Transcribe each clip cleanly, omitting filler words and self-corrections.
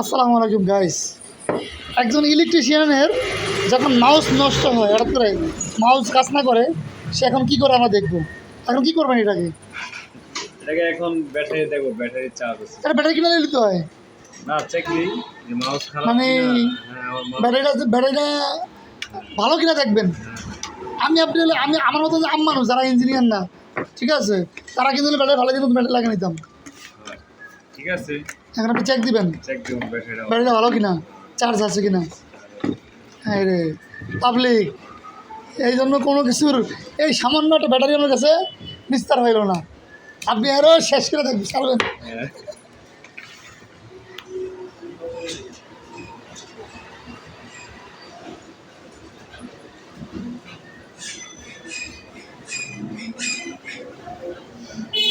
আসসালামু আলাইকুম গাইস। একজন ইলেকট্রিশিয়ানের যখন মাউস নষ্ট হয়, হঠাৎ করে মাউস কাজ না করে, সে এখন কী করে আমরা দেখবো। এখন কী করবেন এটাকে? এটাকে এখন ব্যাটারি দেখো, ব্যাটারি চার্জ আছে এটা ব্যাটারি কিনে নিতে হয় না, চেক দিই যে মাউস খারাপ মানে কিনা। হ্যাঁ, আমার মাউস ব্যাটারিটা ভালো কিনা দেখবেন। আপনি হলে আমার মতো যে মানুষ যারা ইঞ্জিনিয়ার না, ঠিক আছে, তারা কিন্তু ব্যাটারি ভালো কিন্তু ব্যাটারি লাগিয়ে নিতাম। ঠিক আছে, এখন আপনি চেক দিবেন চেক দিব ব্যাটারিটা। ব্যাটারিটা ভালো কিনা, চার্জ আছে কিনা। হ্যাঁ রে পাবলিক, এই জন্য কোনো কিছুর এই সামান্য একটা ব্যাটারি আমার কাছে বিস্তার হইল না। আপনি আরও শেষ করে দেখবেন চালবেন। হ্যাঁ।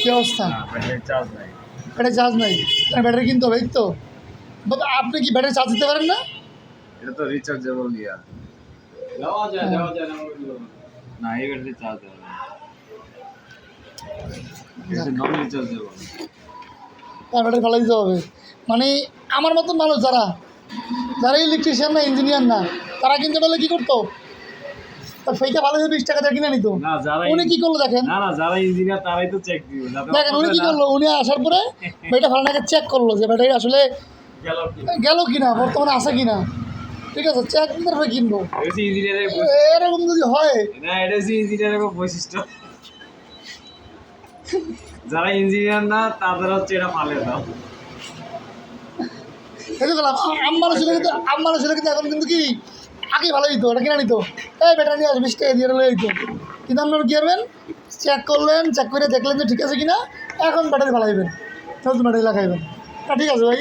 কী অবস্থা? না, ব্যাটারি চার্জ নাই। ব্যাটারি চার্জ নাই, ব্যাটারি কিনতে হবে এই তো। আপনি কি ব্যাটারি চার্জ দিতে পারেন না? এটা তো রিচার্জেবল ইয়া। না, এই ব্যাটারি চার্জ দেওয়া যায় না। এটা নন রিচার্জেবল। ব্যাটারি ভালো দিতে হবে। মানে আমার মতন মানুষ যারা যারা ইলেকট্রিশিয়ান না, ইঞ্জিনিয়ার না, তারা কিনতে পারলে কী করতো? তার সেইটা ভালো 20 টাকা দিয়ে কিনে নিত। না, যারা উনি কী করলো দেখেন, না যারা ইঞ্জিনিয়ার তারাই তো চেক দিবে। দেখেন উনি কী করলো, উনি আসার পরে ব্যাটারি ভালো নাকি চেক করলো যে ব্যাটারি আসলে গেল কিনা, বর্তমানে আছে কিনা। ঠিক আছে, চেক তারপরে কিনবো। ইঞ্জিনিয়ারের এরকম যদি হয়, না, এটা হচ্ছে ইঞ্জিনিয়ারের বৈশিষ্ট্য। যারা ইঞ্জিনিয়ার না তাদের হচ্ছে এটা ফালে দাও। এই দেখলাম আমার ছেলে কিন্তু এখন কিন্তু কি আগে ভালো দিত, এটা কিনে নিত। এই ব্যাটারি নিয়ে 20 টাকা দিয়ে লয়ে দিত। কিন্তু আপনারা কী করবেন, চেক করলেন, চেক করে দেখলেন যে ঠিক আছে কিনা, এখন ব্যাটারি ভালো দিবেন, নতুন ব্যাটারি লাগাইবেন। ঠিক আছে ভাই।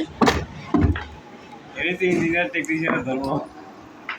এটা হচ্ছে ইঞ্জিনিয়ার টেকনিশিয়ানের ধর্ম।